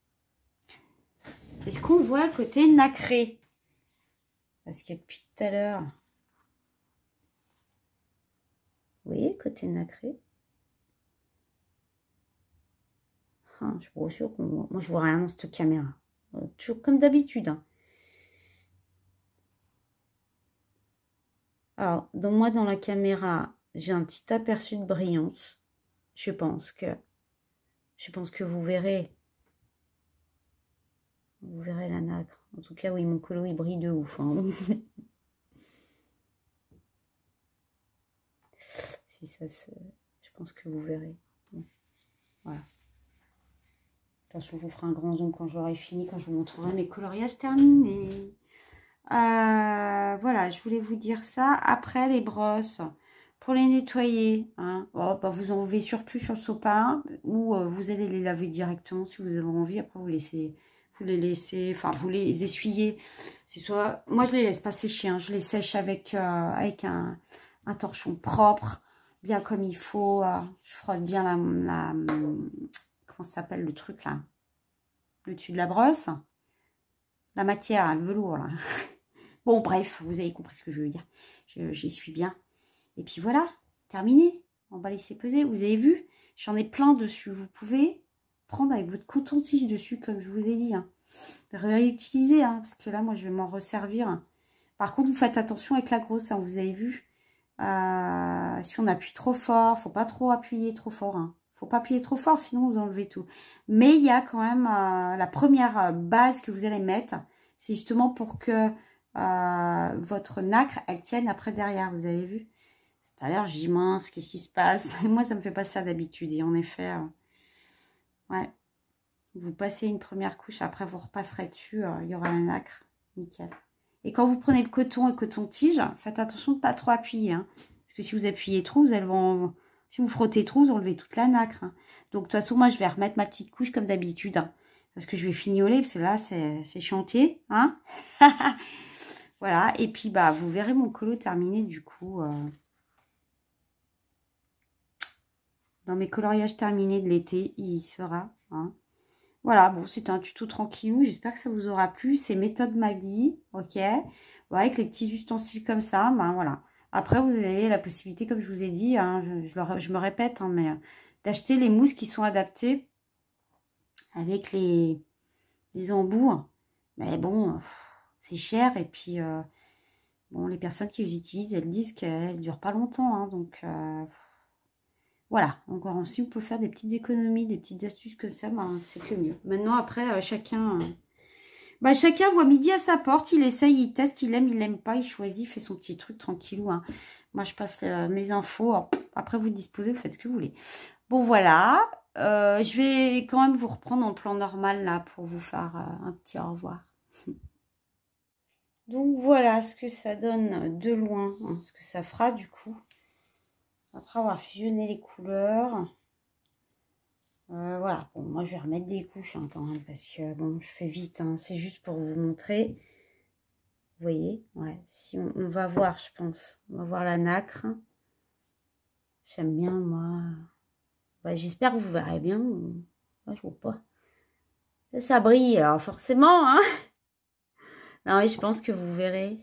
Est-ce qu'on voit le côté nacré? Parce que depuis tout à l'heure... Vous voyez, côté nacré? Ah, je suis pas sûre qu'on voit. Moi, je vois rien dans cette caméra. Toujours comme d'habitude. Hein. Alors, moi, dans la caméra, j'ai un petit aperçu de brillance. Je pense que vous verrez. Vous verrez la nacre. En tout cas, oui, mon colo, il brille de ouf. Hein. Si ça se... Je pense que vous verrez. Voilà. De toute façon, je vous ferai un grand zoom quand j'aurai fini, quand je vous montrerai mes coloriages terminés. Voilà, je voulais vous dire ça. Après, les brosses, pour les nettoyer, hein, oh, bah, vous enlevez surplus sur le sopalin ou vous allez les laver directement si vous avez envie. Après, vous les laissez, enfin, vous les essuyez. C'est soit, moi, je les laisse pas sécher. Hein, je les sèche avec un torchon propre, bien comme il faut. Je frotte bien comment ça s'appelle le truc là? Le dessus de la brosse. La matière, le velours là. Bon, bref, vous avez compris ce que je veux dire. J'y suis bien. Et puis voilà, terminé. On va laisser peser. Vous avez vu, j'en ai plein dessus. Vous pouvez prendre avec votre coton-tige dessus, comme je vous ai dit. Hein. Réutiliser, hein, parce que là, moi, je vais m'en resservir. Par contre, vous faites attention avec la grosse, hein, vous avez vu. Si on appuie trop fort, faut pas trop appuyer trop fort. Hein. Faut pas appuyer trop fort, sinon vous enlevez tout. Mais il y a quand même la première base que vous allez mettre. C'est justement pour que votre nacre, elle tienne après derrière. Vous avez vu? Tout à l'heure, j'ai dit mince, qu'est-ce qui se passe? Moi, ça me fait pas ça d'habitude. Et en effet, ouais. Vous passez une première couche, après vous repasserez dessus, il y aura la nacre. Nickel. Et quand vous prenez le coton et le coton-tige, faites attention de ne pas trop appuyer. Hein, parce que si vous appuyez trop, vous allez si vous frottez trop, vous enlevez toute la nacre. Hein. Donc, de toute façon, moi, je vais remettre ma petite couche comme d'habitude. Hein, parce que je vais fignoler, parce que là, c'est chantier. Hein. Voilà. Et puis, bah, vous verrez mon colo terminé, du coup. Dans mes coloriages terminés de l'été, il sera. Hein. Voilà, bon, c'était un tuto tranquillou. J'espère que ça vous aura plu. C'est méthode Maggie, ok. Ouais, avec les petits ustensiles comme ça, ben voilà. Après, vous avez la possibilité, comme je vous ai dit, hein, je me répète, hein, mais d'acheter les mousses qui sont adaptées avec les embouts. Mais bon, c'est cher. Et puis, bon, les personnes qui les utilisent, elles disent qu'elles ne durent pas longtemps. Hein, donc, voilà, encore ainsi, on peut faire des petites économies, des petites astuces comme ça, ben, c'est que mieux. Maintenant, après, chacun voit midi à sa porte, il essaye, il teste, il aime pas, il choisit, il fait son petit truc tranquillou. Hein. Moi, je passe mes infos, alors, après vous disposez, vous faites ce que vous voulez. Bon, voilà, je vais quand même vous reprendre en plan normal, là, pour vous faire un petit au revoir. Donc, voilà ce que ça donne de loin, hein, ce que ça fera, du coup. Après avoir fusionné les couleurs, voilà. Bon, moi, je vais remettre des couches hein, quand même parce que, bon, je fais vite. Hein, c'est juste pour vous montrer. Vous voyez? Ouais. Si on va voir, je pense. On va voir la nacre. J'aime bien, moi. Ouais, j'espère que vous verrez bien. Ouais, je vois pas. Là, ça brille, alors forcément, hein. Non, oui, je pense que vous verrez.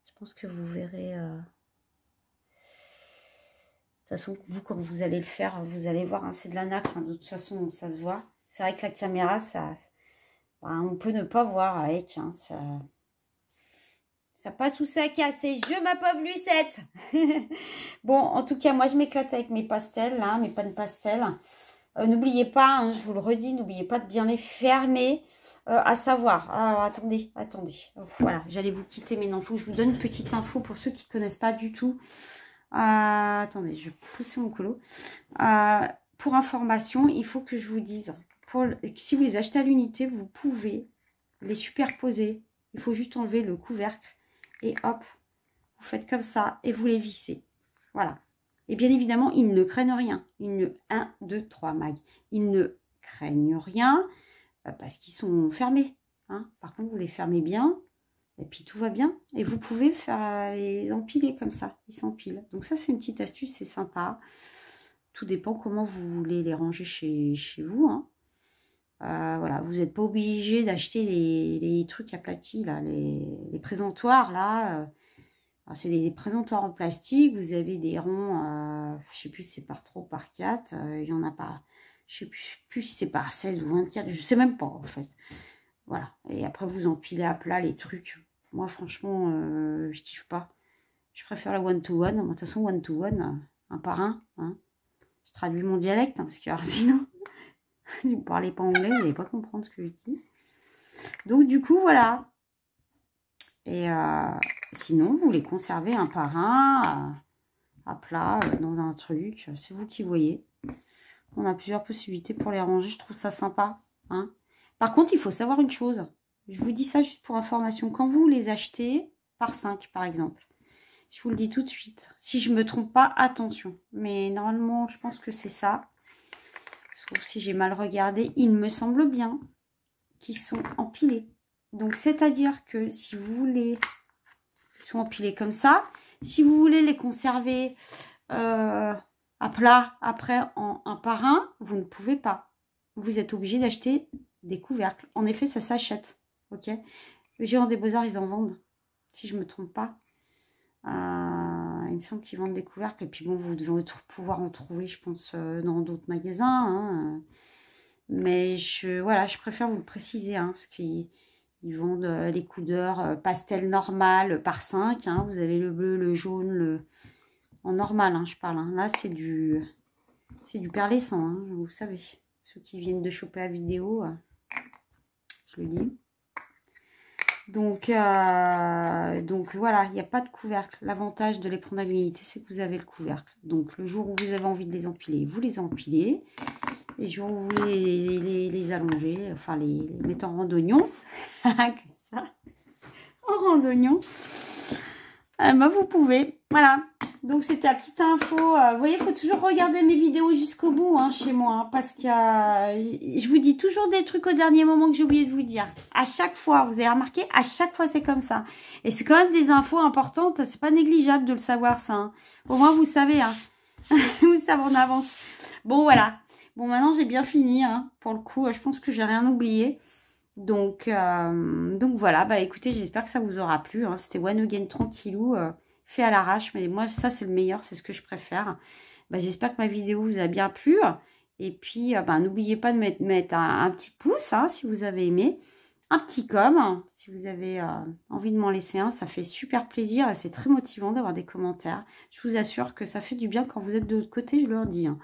Je pense que vous verrez... toute façon, vous, quand vous allez le faire, vous allez voir, hein, c'est de la nacre, hein, de toute façon, ça se voit. C'est vrai que la caméra, on peut ne pas voir avec, hein, ça passe ou ça casse. Et je, ma pauvre Lucette. Bon, en tout cas, moi, je m'éclate avec mes pastels, là, mes pannes pastels. N'oubliez pas, hein, je vous le redis, n'oubliez pas de bien les fermer. À savoir, alors attendez. Voilà, j'allais vous quitter, mais non, il faut que je vous donne une petite info pour ceux qui ne connaissent pas du tout. Attendez, je vais pousser mon colo. Pour information, il faut que je vous dise, si vous les achetez à l'unité, vous pouvez les superposer. Il faut juste enlever le couvercle et hop, vous faites comme ça et vous les vissez. Voilà. Et bien évidemment, ils ne craignent rien. 1, 2, 3, Mag. Ils ne craignent rien parce qu'ils sont fermés. Hein. Par contre, vous les fermez bien. Et puis tout va bien. Et vous pouvez faire les empiler comme ça. Ils s'empilent. Donc ça, c'est une petite astuce, c'est sympa. Tout dépend comment vous voulez les ranger chez vous. Hein. Voilà, vous n'êtes pas obligé d'acheter les trucs aplatis, là, les présentoirs, là. C'est des présentoirs en plastique. Vous avez des ronds, je ne sais plus si c'est par 3 ou par 4. Il y en a pas, je ne sais plus si c'est par 16 ou 24. Je ne sais même pas, en fait. Voilà. Et après, vous empilez à plat les trucs. Moi, franchement, je kiffe pas. Je préfère le one-to-one. De toute façon, one-to-one, un par un. Hein. Je traduis mon dialecte, hein, parce que alors, sinon, si vous ne parlez pas anglais, vous n'allez pas comprendre ce que je dis. Donc, du coup, voilà. Et sinon, vous les conservez un par un, à plat, dans un truc. C'est vous qui voyez. On a plusieurs possibilités pour les ranger. Je trouve ça sympa. Hein. Par contre, il faut savoir une chose. Je vous dis ça juste pour information. Quand vous les achetez par 5, par exemple, je vous le dis tout de suite. Si je ne me trompe pas, attention. Mais normalement, je pense que c'est ça. Sauf si j'ai mal regardé. Il me semble bien qu'ils sont empilés. Donc, c'est-à-dire que si vous voulez... Ils sont empilés comme ça. Si vous voulez les conserver à plat, après, en un par un, vous ne pouvez pas. Vous êtes obligé d'acheter des couvercles. En effet, ça s'achète. Ok. Le Géant des Beaux-Arts, ils en vendent. Si je ne me trompe pas. Il me semble qu'ils vendent des couvercles. Et puis bon, vous devez pouvoir en trouver, je pense, dans d'autres magasins. Hein. Mais voilà, je préfère vous le préciser. Hein, parce qu'ils vendent les couleurs pastel normal par 5. Hein. Vous avez le bleu, le jaune, en normal, hein, je parle. Hein. Là, c'est du perlescent, hein, vous savez. Ceux qui viennent de choper la vidéo, je le dis. Donc voilà, il n'y a pas de couvercle. L'avantage de les prendre à l'unité, c'est que vous avez le couvercle. Donc le jour où vous avez envie de les empiler, vous les empilez. Et le jour où vous voulez les allonger, enfin les mettre en randonnion, que ça, en randonnion, vous pouvez. Voilà. Donc c'était la petite info. Vous voyez, il faut toujours regarder mes vidéos jusqu'au bout hein, chez moi. Hein, parce que je vous dis toujours des trucs au dernier moment que j'ai oublié de vous dire. À chaque fois, vous avez remarqué, à chaque fois c'est comme ça. Et c'est quand même des infos importantes. C'est pas négligeable de le savoir ça. Hein. Au moins vous savez. Hein. Vous savez en avance. Bon voilà. Bon maintenant j'ai bien fini. Hein, pour le coup, je pense que j'ai rien oublié. Donc voilà. Bah écoutez, j'espère que ça vous aura plu. Hein. C'était One Again tranquillou. Fait à l'arrache, mais moi ça c'est le meilleur, c'est ce que je préfère. Bah, j'espère que ma vidéo vous a bien plu et puis n'oubliez pas de mettre un petit pouce hein, si vous avez aimé, un petit com si vous avez envie de m'en laisser un, ça fait super plaisir et c'est très motivant d'avoir des commentaires. Je vous assure que ça fait du bien quand vous êtes de l'autre côté, je leur dis hein.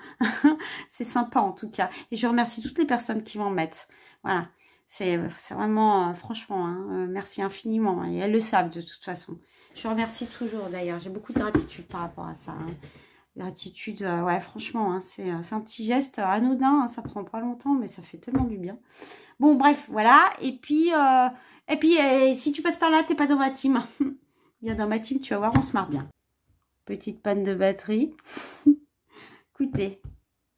C'est sympa en tout cas et je remercie toutes les personnes qui m'en mettent. Voilà. C'est vraiment, franchement, hein, merci infiniment. Et elles le savent de toute façon. Je remercie toujours d'ailleurs. J'ai beaucoup de gratitude par rapport à ça. Hein. Gratitude, ouais, franchement, hein, c'est un petit geste anodin. Hein, ça prend pas longtemps, mais ça fait tellement du bien. Bon, bref, voilà. Et puis si tu passes par là, t'es pas dans ma team. Viens dans ma team, tu vas voir, on se marre bien. Petite panne de batterie. Écoutez,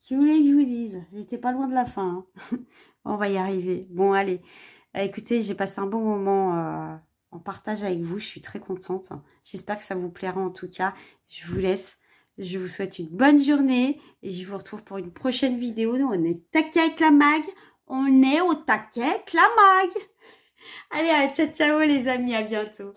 si vous voulez que je vous dise, j'étais pas loin de la fin. Hein. On va y arriver. Bon, allez. Écoutez, j'ai passé un bon moment en partage avec vous. Je suis très contente. J'espère que ça vous plaira en tout cas. Je vous laisse. Je vous souhaite une bonne journée. Et je vous retrouve pour une prochaine vidéo. Nous, on est taquet avec la mag. On est au taquet avec la mag. Allez, ciao, ciao les amis. À bientôt.